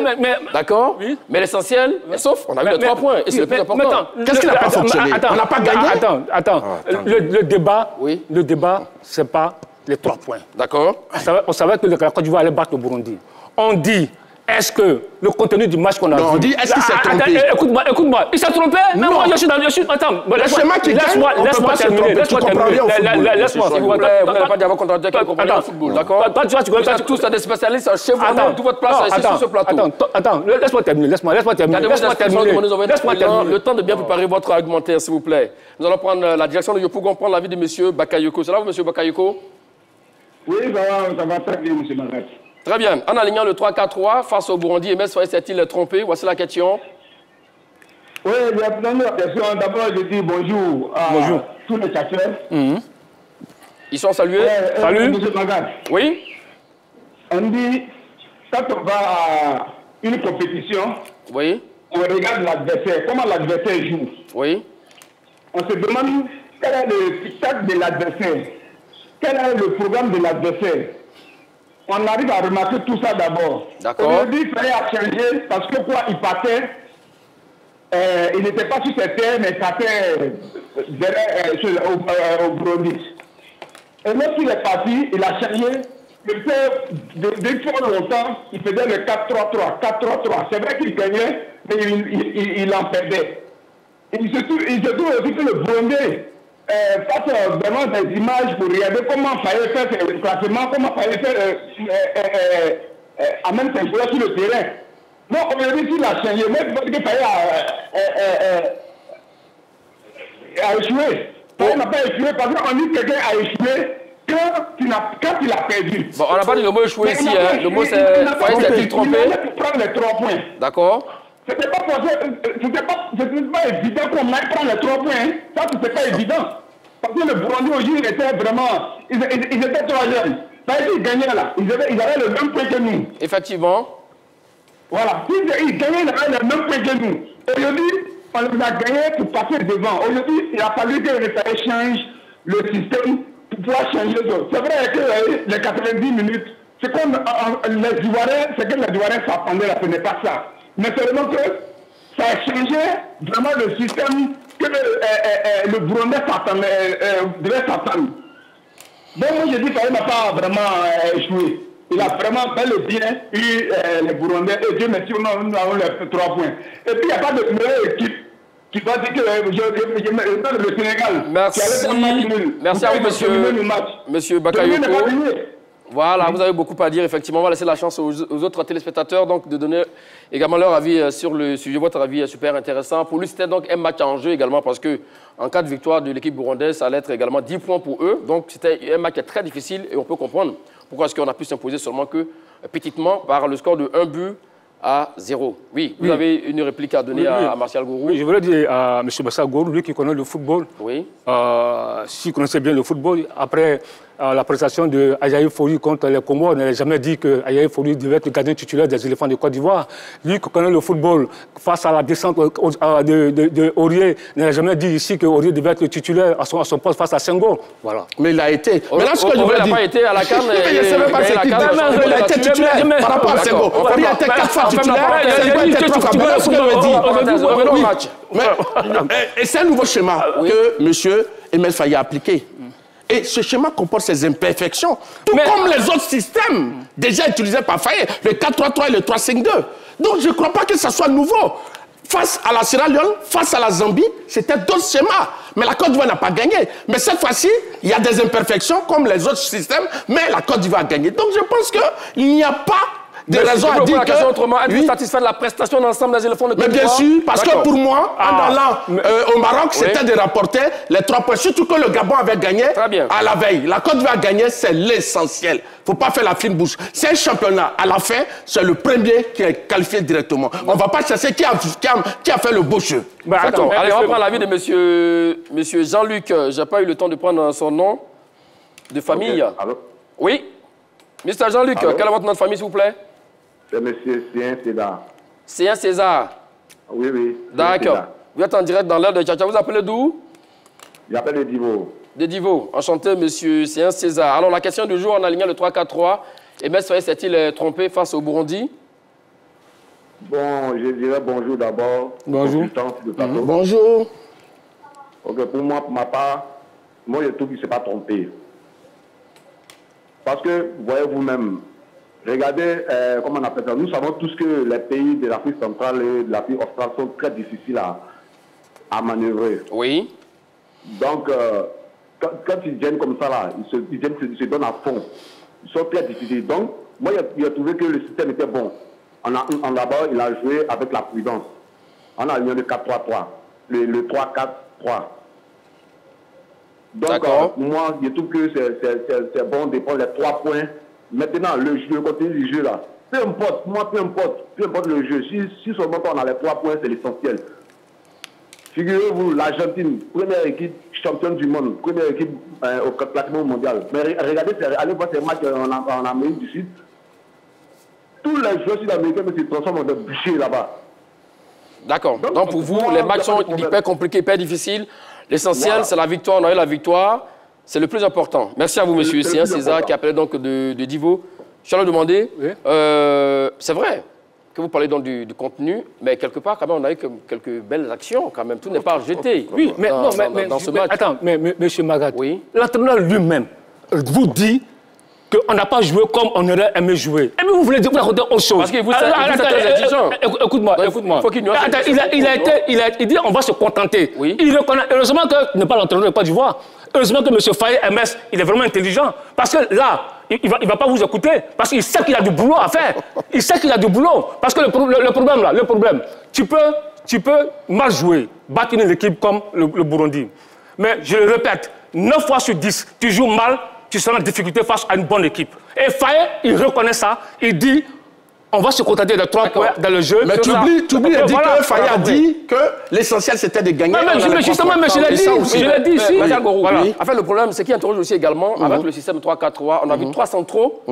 D'accord. Oui. Mais l'essentiel, sauf, on a eu les 3 points. Et c'est le plus important. Qu'est-ce qui n'a pas fonctionné? On n'a pas gagné. Attends. Le débat, ce n'est pas les 3 points. D'accord. On savait que la Côte d'Ivoire allait battre le Burundi. On dit, est-ce que le contenu du match qu'on a vu... on dit, est-ce qu'il s'est trompé? Écoute-moi, il s'est trompé? Non. Moi, je suis dans le... Attends, laisse-moi terminer. Laisse-moi. S'il vous plaît, vous n'avez pas dit avant qu'on a dit qu'on comprenait le football, d'accord? Vous êtes tous des spécialistes chez vous, toute votre place ici sur ce plateau. Attends, laisse-moi terminer. Le temps de bien préparer votre argumentaire, s'il vous plaît. Nous allons prendre la direction de Yopougon, prendre l'avis de M. Bakayoko. C'est là, M. Bakayoko? Oui, ça va très bien, M. Marat. Très bien. En alignant le 3-4-3 face au Burundi, MS Faye s'est-il trompé? Voici la question. Oui, il y a plein de questions. D'abord, je dis bonjour à tous les chasseurs. Ils sont salués. Salut. M. Marat. Oui. On dit, quand on va à une compétition, oui. On regarde l'adversaire, comment l'adversaire joue. Oui. On se demande quel est le spectacle de l'adversaire, quel est le programme de l'adversaire. On arrive à remarquer tout ça d'abord. D'accord. Aujourd'hui, il fallait changer parce que quoi, il partait, il n'était pas sur ses terres, mais il partait au Burundi. Et lorsqu'il est parti, il a changé. Depuis fort longtemps, il faisait le 4-3-3, 4-3-3. C'est vrai qu'il gagnait, mais il en perdait. Il se trouve aussi que le Burundi fasse vraiment des images pour regarder comment il fallait faire le classement, comment il fallait faire amener ses joueurs sur le terrain. Non, aujourd'hui, s'il a changé, même parce qu'il fallait échouer. Il n'a pas échoué parce qu'on dit que quelqu'un a échoué quand il a perdu. Bon, on n'a pas dit le mot échoué ici. Le mot c'est Faye s'est-il trompé? Il fallait prendre les 3 points. D'accord. C'était pas évident qu'on aille prendre les 3 points. Hein. Ça, c'était pas évident. Parce que le Burundi aujourd'hui était vraiment... Ils étaient 3 jeunes. Ça a été, ils gagnaient là. Ils avaient le même point que nous. Effectivement. Voilà. Ils gagnaient, ils avaient le même point que nous. Aujourd'hui, on les a gagnés pour passer devant. Aujourd'hui, il a fallu que les Faye changent le système pour pouvoir changer les autres. C'est vrai que les 90 minutes, c'est comme les Ivoiriens, c'est que les Ivoiriens s'attendaient là, ce n'est pas ça. Mais seulement que ça a changé vraiment le système que le Burundais devait s'attendre. Donc moi je dis qu'il n'a pas vraiment échoué. Il a vraiment bel et bien eu les Burundais. Et Dieu merci, nous avons les 3 points. Et puis il n'y a pas de meilleure équipe qui va dire que le Sénégal... Merci. Merci à vous, monsieur Bakayoko. Voilà, vous avez beaucoup à dire, effectivement. On va laisser la chance aux autres téléspectateurs donc, de donner également leur avis sur le sujet. Votre avis est super intéressant. Pour lui, c'était donc un match en jeu également parce que en cas de victoire de l'équipe burundaise, ça allait être également 10 points pour eux. Donc, c'était un match très difficile et on peut comprendre pourquoi est-ce qu'on a pu s'imposer seulement que petitement par le score de 1-0. Oui, vous avez une réplique à donner à Martial Gourou. Oui, je voulais dire à M. Martial Gourou, lui qui connaît le football, s'il connaissait bien le football, après la prestation de Ajaï Fori contre les Comores, on n'avait jamais dit que Ajaï Fori devait être le gardien titulaire des éléphants de Côte d'Ivoire. Lui qui connaît le football, face à la descente de Aurier, on n'avait jamais dit ici que Aurier devait être le titulaire à son poste face à Senghor. Voilà. Mais il a été. Mais là, ce que je voulais dire... Il n'a pas été à la CAN. Il a été titulaire par rapport à Senghor. Aurier était 4 fois titulaire. Et c'est un nouveau schéma que M. Emel Faye a appliqué. Et ce schéma comporte ses imperfections, tout comme les autres systèmes déjà utilisés par Faye, le 4-3-3 et le 3-5-2. Donc je ne crois pas que ce soit nouveau. Face à la Sierra Leone, face à la Zambie, c'était d'autres schémas. Mais la Côte d'Ivoire n'a pas gagné. Mais cette fois-ci, il y a des imperfections comme les autres systèmes, mais la Côte d'Ivoire a gagné. Donc je pense qu'il n'y a pas des raisons à dire que... Autrement, êtes-vous satisfait de la prestation d'ensemble des éléphants de Côte d'Ivoire? Mais bien sûr, parce que pour moi, en allant au Maroc, c'était de rapporter les 3 points. Surtout que le Gabon avait gagné à la veille. La Côte d'Ivoire a gagné, c'est l'essentiel. Il ne faut pas faire la fine bouche. C'est un championnat. À la fin, c'est le premier qui est qualifié directement. On ne va pas chercher qui a fait le beau jeu. D'accord. Allez, on va prendre l'avis de monsieur Jean-Luc. Je n'ai pas eu le temps de prendre son nom de famille. Okay. Allô? Oui. Mr. Jean-Luc, quel est votre nom de famille, s'il vous plaît? C'est monsieur Céen César. Céen César. Oui, oui. D'accord. Vous êtes en direct dans l'air de Tcha Tcha. Vous appelez d'où? J'appelle de Divo. De Divo. Enchanté, monsieur Céen César. Alors, la question du jour, on aligne le 3-4-3. Et M. Faye s'est-il trompé face au Burundi? Bon, je dirais bonjour d'abord. Bonjour. Bonjour. Ok, pour moi, pour ma part, moi, je trouve qu'il ne s'est pas trompé. Parce que, vous voyez vous-même, regardez, comment on appelle ça, nous savons tous que les pays de l'Afrique centrale et de l'Afrique australe sont très difficiles à manœuvrer. Oui. Donc, quand ils viennent comme ça, là, ils se donnent à fond. Ils sont très difficiles. Donc, moi, j'ai trouvé que le système était bon. D'abord, il a joué avec la prudence. On a le 4-3-3, le 3-4-3. Donc, moi, je trouve que c'est bon de prendre les 3 points. Maintenant, le côté du jeu, là, peu importe le jeu. Si seulement on a les 3 points, c'est l'essentiel. Figurez-vous, l'Argentine, première équipe championne du monde, première équipe au classement mondial. Mais regardez, allez voir ces matchs en Amérique du Sud. Tous les joueurs sud-américains se transforment en des bûchers là-bas. D'accord. Donc pour vous, les matchs sont hyper compliqués, hyper difficiles. L'essentiel, c'est la victoire. On a eu la victoire. C'est le plus important. Merci à vous, monsieur Céen César, qui appelait donc de Divo. Je suis allé demander, c'est vrai que vous parlez donc du contenu, mais quelque part, quand même, on a eu quelques belles actions, quand même. Tout n'est pas rejeté. Oui, mais dans ce match. Attends, mais monsieur Magat, l'entraîneur lui-même vous dit qu'on n'a pas joué comme on aurait aimé jouer. Et puis vous voulez dire que vous racontez autre chose. Parce que vous êtes très exigeant. Écoute-moi. Il dit on va se contenter. Oui. Il reconnaît. Heureusement que n'est pas l'entraîneur de Côte d'Ivoire. Heureusement que M. Faye, MS, il est vraiment intelligent. Parce que là, il va pas vous écouter. Parce qu'il sait qu'il a du boulot à faire. Il sait qu'il a du boulot. Parce que le problème, tu peux mal jouer, battre une équipe comme le Burundi. Mais je le répète, 9 fois sur 10, tu joues mal, tu seras en difficulté face à une bonne équipe. Et Faye, il reconnaît ça. Il dit, on va se contenter de 3 points dans le jeu. Mais tu oublies de dire que Faye a dit que l'essentiel c'était de gagner. Mais justement, je l'ai dit ici. Voilà. En fait, le problème, c'est qu'il interroge aussi également, avec le système 3-4-3, on a vu 3 centraux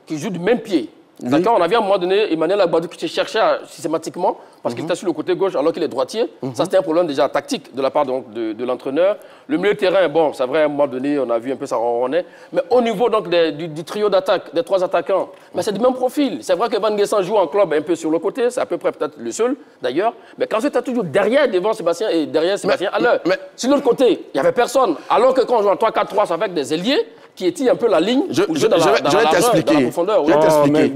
qui jouent du même pied. D'accord, on a vu à un moment donné Emmanuel Agbadou qui cherchait systématiquement, parce qu'il était sur le côté gauche alors qu'il est droitier. Ça, c'était un problème déjà tactique de la part de l'entraîneur. Le milieu de terrain, bon, c'est vrai, à un moment donné, on a vu un peu ça ronronner. Mais au niveau donc du trio d'attaque, des 3 attaquants, c'est du même profil. C'est vrai que Van Guessan joue en club un peu sur le côté, c'est à peu près peut-être le seul d'ailleurs. Mais quand tu es toujours derrière, devant Sébastien et derrière Sébastien, alors, sur l'autre côté, il n'y avait personne. Alors que quand on joue en 3-4-3, c'est avec des ailiers qui étire un peu la ligne. Je vais t'expliquer.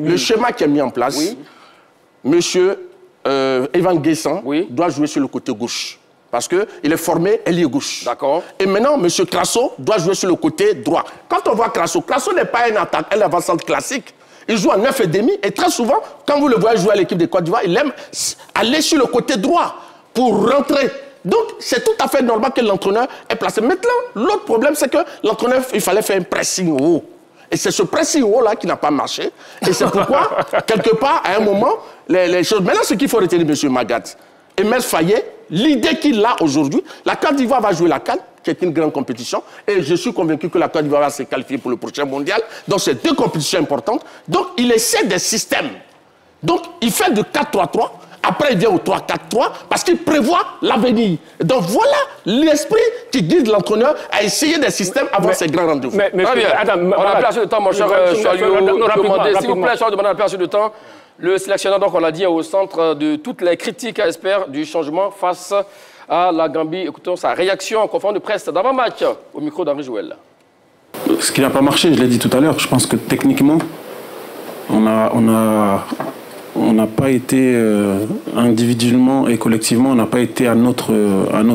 Le schéma qui est mis en place, monsieur Evan Guessan doit jouer sur le côté gauche. Parce qu'il est formé ailier gauche. D'accord. Et maintenant, monsieur Crasso doit jouer sur le côté droit. Quand on voit Crasso n'est pas un avant-centre classique. Il joue en 9,5 et très souvent, quand vous le voyez jouer à l'équipe de Côte d'Ivoire, il aime aller sur le côté droit pour rentrer. Donc, c'est tout à fait normal que l'entraîneur ait placé. Maintenant, l'autre problème, c'est que l'entraîneur, il fallait faire un pressing haut. Et c'est ce pressing haut-là qui n'a pas marché. Et c'est pourquoi, quelque part, à un moment, les choses... Maintenant, ce qu'il faut retenir, M. Magat, Emile Faye, l'idée qu'il a aujourd'hui, la Côte d'Ivoire va jouer la CAN, qui est une grande compétition, et je suis convaincu que la Côte d'Ivoire va se qualifier pour le prochain mondial. Donc, c'est 2 compétitions importantes. Donc, il essaie des systèmes. Donc, il fait de 4-3-3. Après, il vient au 3-4-3 parce qu'il prévoit l'avenir. Donc, voilà l'esprit qui guide l'entraîneur à essayer des systèmes avant ses grands rendez-vous. Très bien. On a plus assez de temps, mon cher Chalio. S'il vous plaît, je vais demander un peu assez de temps. Le sélectionneur, donc, on l'a dit, est au centre de toutes les critiques, espère, du changement face à la Gambie. Écoutons sa réaction en conférence de presse d'avant-match au micro d'Henri Jouel. Ce qui n'a pas marché, je l'ai dit tout à l'heure, je pense que techniquement, on n'a pas été individuellement et collectivement, on n'a pas été à notre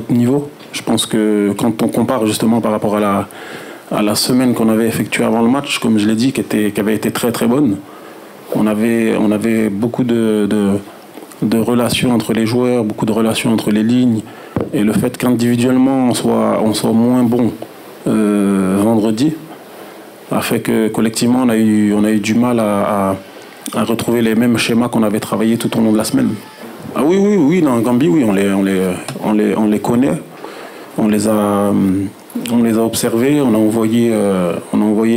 niveau. Je pense que quand on compare justement par rapport à la semaine qu'on avait effectuée avant le match, comme je l'ai dit, qui avait été très très bonne, On avait beaucoup de relations entre les joueurs, beaucoup de relations entre les lignes. Et le fait qu'individuellement, on soit moins bon vendredi a fait que collectivement, on a eu du mal à retrouver les mêmes schémas qu'on avait travaillés tout au long de la semaine. Ah oui, dans Gambie, oui, on les connaît. On les a observés. On a envoyé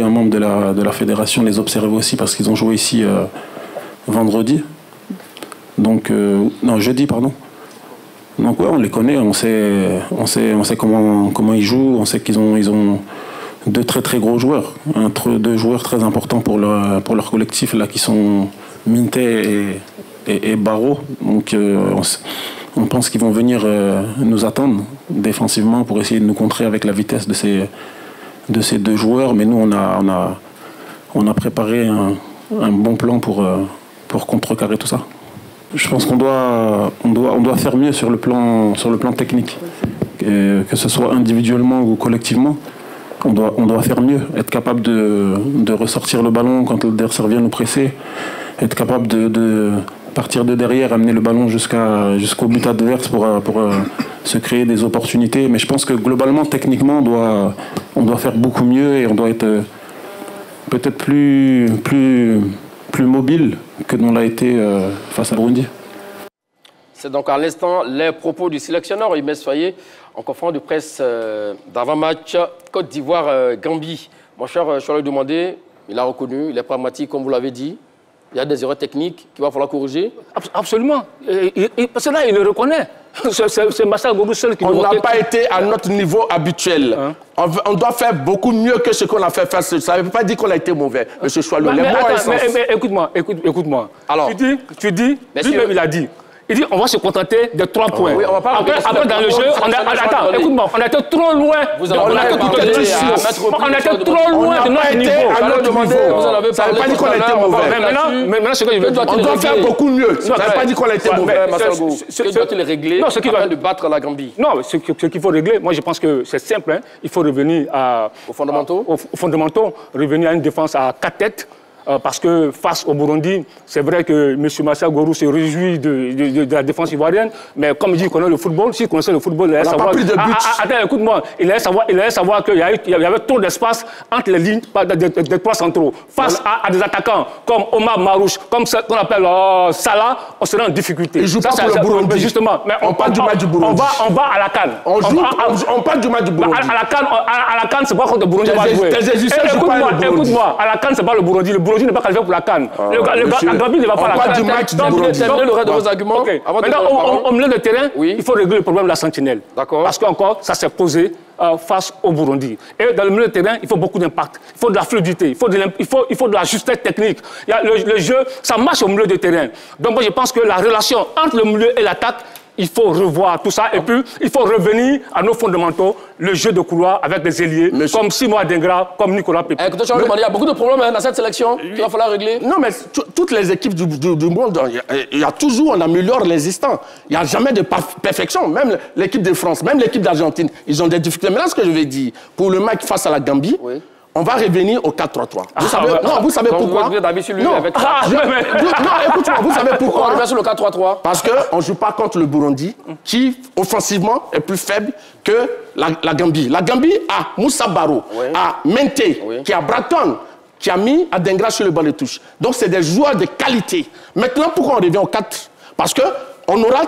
un membre de la fédération les observer aussi parce qu'ils ont joué ici vendredi. Donc, non, jeudi, pardon. Donc ouais, on les connaît, on sait comment ils jouent, on sait qu'ils ont deux très très gros joueurs, deux joueurs très importants pour leur collectif là qui sont Minté et Barreau. Donc on pense qu'ils vont venir nous attendre défensivement pour essayer de nous contrer avec la vitesse de ces deux joueurs. Mais nous on a préparé un bon plan pour contrecarrer tout ça. Je pense qu'on doit faire mieux sur le plan technique, que ce soit individuellement ou collectivement. On doit faire mieux, être capable de ressortir le ballon quand l'adversaire vient nous presser, être capable de partir de derrière, amener le ballon jusqu'au but adverse pour se créer des opportunités. Mais je pense que globalement, techniquement, on doit faire beaucoup mieux et on doit être peut-être plus mobile que l'on l'a été face à Burundi. C'est donc à l'instant les propos du sélectionneur Imès Faye en conférence de presse d'avant-match Côte d'Ivoire-Gambie. Mon cher, je lui ai demandé, il a reconnu, il est pragmatique comme vous l'avez dit. Il y a des erreurs techniques qu'il va falloir corriger. Absolument. Parce que là, il le reconnaît. C'est Massa Gorou seul qui... On n'a pas été à notre niveau habituel. Hein? On doit faire beaucoup mieux que ce qu'on a fait face. Ça ne veut pas dire qu'on a été mauvais. Monsieur Choilou, mais écoute-moi. Alors, tu dis, lui-même il a dit. Il dit on va se contenter de 3 points. Oui, on va pas après dans le jeu, attends, écoute-moi, on était trop loin. On était trop loin de notre niveau. Ça ne veut pas dire qu'on a été mauvais. Maintenant, ce que je veux dire, on doit faire beaucoup mieux. Ça ne veut pas dire qu'on a été mauvais. Ce qui doit-il régler afin de battre la Gambie? Non, ce qu'il faut régler, moi je pense que c'est simple. Il faut revenir aux fondamentaux. Aux fondamentaux, revenir à une défense à 4 têtes. Parce que face au Burundi, c'est vrai que M. Massa Gorou se réjouit de la défense ivoirienne, mais comme il dit qu'il connaît le football, s'il connaissait le football, il allait savoir... Attends, écoute-moi, il allait savoir qu'il y avait trop d'espace entre les lignes des 3 centraux. Face à des attaquants comme Omar Marouche, comme ce qu'on appelle Salah, on serait en difficulté. Il ne joue pas pour le Burundi. Justement, mais on parle du match du Burundi. On va à la CAN. On parle du match du Burundi. À la CAN, c'est pas contre le Burundi va jouer. Écoute-moi, à la CAN, c'est pas le Burundi. Le Burundi n'est pas qualifié pour la CAN. La Gambie ne va pas à la CAN. On parle du match du Burundi. Le reste de vos arguments. Maintenant, au milieu de terrain, il faut régler le problème de la sentinelle. Parce qu'encore, ça s'est posé face au Burundi. Et dans le milieu de terrain, il faut beaucoup d'impact. Il faut de la fluidité. Il faut de la justesse technique. Le jeu, ça marche au milieu de terrain. Donc moi, je pense que la relation entre le milieu et l'attaque, il faut revoir tout ça et puis il faut revenir à nos fondamentaux, le jeu de couloir avec des ailiers comme Simoa Dengra, comme Nicolas Pepe. Écoutez, il y a beaucoup de problèmes dans cette sélection qu'il va falloir régler. Non, mais toutes les équipes du monde, il y a toujours, on améliore l'existant. Il n'y a jamais de perfection. Même l'équipe de France, même l'équipe d'Argentine, ils ont des difficultés. Maintenant, ce que je vais dire, pour le match face à la Gambie, on va revenir au 4-3-3. Vous savez pourquoi? Non, écoute-moi, vous savez pourquoi? On revient sur le 4-3-3. Parce qu'on ne joue pas contre le Burundi, qui, offensivement, est plus faible que la Gambie. La Gambie a Moussa Barrow, a Menté, qui a Braton, qui a mis Adengra sur le banc de touche. Donc, c'est des joueurs de qualité. Maintenant, pourquoi on revient au 4? Parce qu'on aura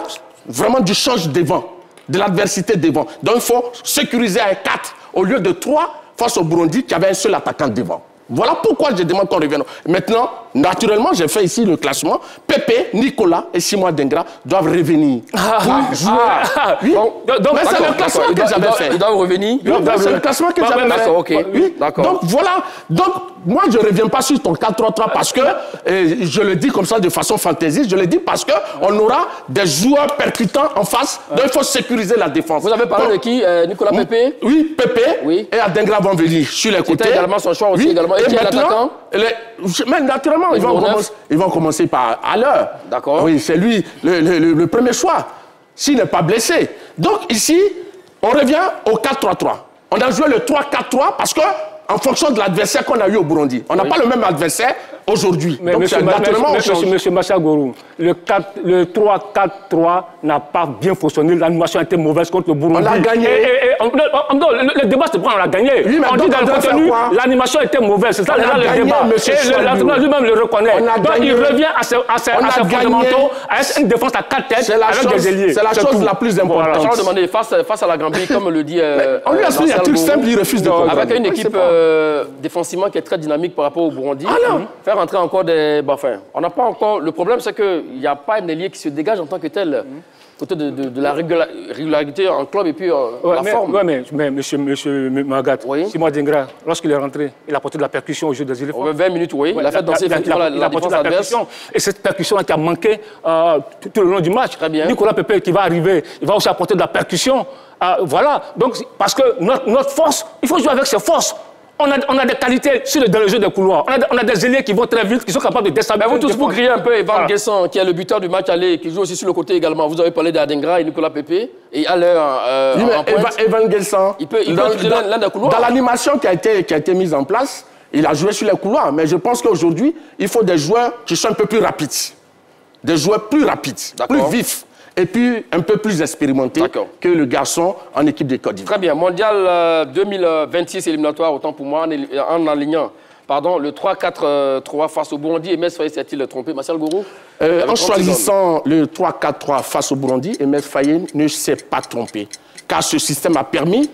vraiment du change devant, de l'adversité devant. Donc, il faut sécuriser à 4 au lieu de 3 face au Burundi qui avait un seul attaquant devant. Voilà pourquoi je demande qu'on revienne. Maintenant, naturellement, j'ai fait ici le classement. Pépé, Nicolas et Simoa Dengra doivent revenir pour jouer. Donc, c'est le classement que j'avais fait. Ils doivent revenir. C'est le classement que j'avais fait. OK. Oui. Donc, voilà. Donc, moi, je ne reviens pas sur ton 4-3-3 parce que, je le dis comme ça de façon fantaisiste, je le dis parce qu'on aura des joueurs percutants en face. Donc, il faut sécuriser la défense. Vous avez parlé de qui? Nicolas Pépé? Oui, Pépé et Adengra vont venir sur les côtés. C'était également son choix aussi. Également. Et maintenant, mais naturellement, ils vont commencer par à l'heure. D'accord. Oui, c'est lui le premier choix, s'il n'est pas blessé. Donc ici, on revient au 4-3-3. On a joué le 3-4-3 parce que, en fonction de l'adversaire qu'on a eu au Burundi, on n'a pas le même adversaire aujourd'hui. Mais donc, monsieur Massa Gorou, le 3-4-3 n'a pas bien fonctionné. L'animation a été mauvaise contre le Burundi. On l'a gagné. Le débat, c'est pourquoi on l'a gagné. Oui, on dit dans le contenu, l'animation était mauvaise. C'est ça le débat. Et l'entraîneur lui-même le reconnaît. Donc il revient à ses fondamentaux, à une défense à 4 têtes avec des ailiers. C'est la chose la plus importante. Voilà. Demander face à la Gambie, comme le dit on lui a dit un truc simple, il refuse de comprendre. Avec une équipe défensivement qui est très dynamique par rapport au Burundi, faire entrer encore des... Enfin, on n'a pas encore... Le problème, c'est qu'il n'y a pas un ailier qui se dégage en tant que tel. Côté de la régularité en club et puis la forme. Oui, mais monsieur Magat, Simon Dingra, lorsqu'il est rentré, il a porté de la percussion au jeu des éléphants. 20 minutes, oui. Il a fait danser effectivement la défense adverse. Et cette percussion qui a manqué tout le long du match. Très bien. Nicolas Pepe qui va arriver, il va aussi apporter de la percussion. Voilà. Donc, parce que notre force, il faut jouer avec ses forces. On a des qualités dans le jeu des couloirs. On a des ailiers qui vont très vite, qui sont capables de déstabiliser. Vous tous, vous criez un peu Evan Guesson, qui est le buteur du match aller, qui joue aussi sur le côté également. Vous avez parlé d'Adengra et Nicolas Pepe. Et à l'heure, Evan Guesson, il peut l'un des couloirs. Dans l'animation qui a été mise en place, il a joué sur les couloirs. Mais je pense qu'aujourd'hui, il faut des joueurs qui sont un peu plus rapides. Des joueurs plus rapides, plus vifs. Et puis un peu plus expérimenté que le garçon en équipe de Côte d'Ivoire. Très bien. Mondial 2026 éliminatoire, autant pour moi, en alignant le 3-4-3 face au Burundi. Et Mess Faye s'est-il trompé, Martial Gourou? En choisissant le 3-4-3 face au Burundi, Mess Faye ne s'est pas trompé. Car ce système a permis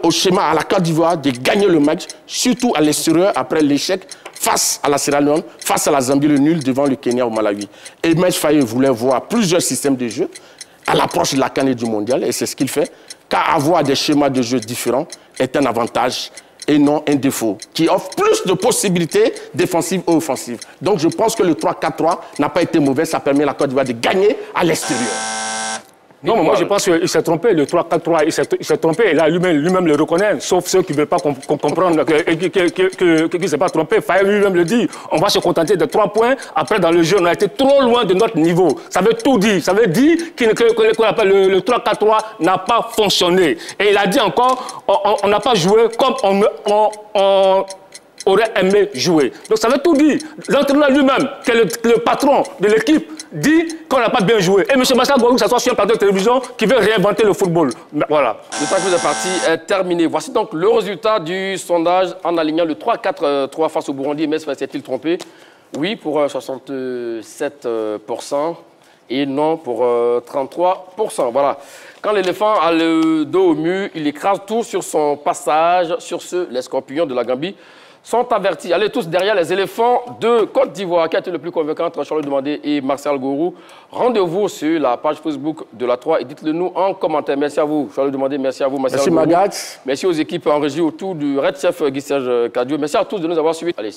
au schéma à la Côte d'Ivoire de gagner le match, surtout à l'extérieur après l'échec face à la Sierra Leone, face à la Zambie, le nul devant le Kenya au Malawi. Et Mess Faye voulait voir plusieurs systèmes de jeu à l'approche de la CAN et du mondial, et c'est ce qu'il fait, car avoir des schémas de jeu différents est un avantage et non un défaut, qui offre plus de possibilités défensives et offensives. Donc je pense que le 3-4-3 n'a pas été mauvais, ça permet à la Côte d'Ivoire de gagner à l'extérieur. Non, mais moi je pense qu'il s'est trompé, le 3-4-3, il s'est trompé, et là lui-même le reconnaît, sauf ceux qui ne veulent pas comprendre qu'il ne s'est pas trompé. Faye lui-même le dit, on va se contenter de 3 points, après dans le jeu on a été trop loin de notre niveau. Ça veut tout dire, ça veut dire que le 3-4-3 n'a pas fonctionné. Et il a dit encore, on n'a pas joué comme on aurait aimé jouer. Donc ça veut tout dire. L'entraîneur lui-même, qui est le patron de l'équipe, dit qu'on n'a pas bien joué. Et M. Massa Gorou, que ce soit sur un plateau de télévision, qui veut réinventer le football. Voilà. Le temps que vous êtes parti est terminé. Voici donc le résultat du sondage en alignant le 3-4-3 face au Burundi. Mess Faye s'est-il trompé? Oui pour 67% et non pour 33%. Voilà. Quand l'éléphant a le dos au mur, il écrase tout sur son passage. Sur ce, les scorpions de la Gambie sont avertis. Allez tous derrière les éléphants de Côte d'Ivoire. Qui a été le plus convaincant entre Charles Demandé et Martial Gourou? Rendez-vous sur la page Facebook de la 3 et dites-le nous en commentaire. Merci à vous, Charles Demandé. Merci à vous, Martial Gourou. Merci Magat. Merci aux équipes en régie autour du Red Chef Guy Serge Cadio. Merci à tous de nous avoir suivis. Allez.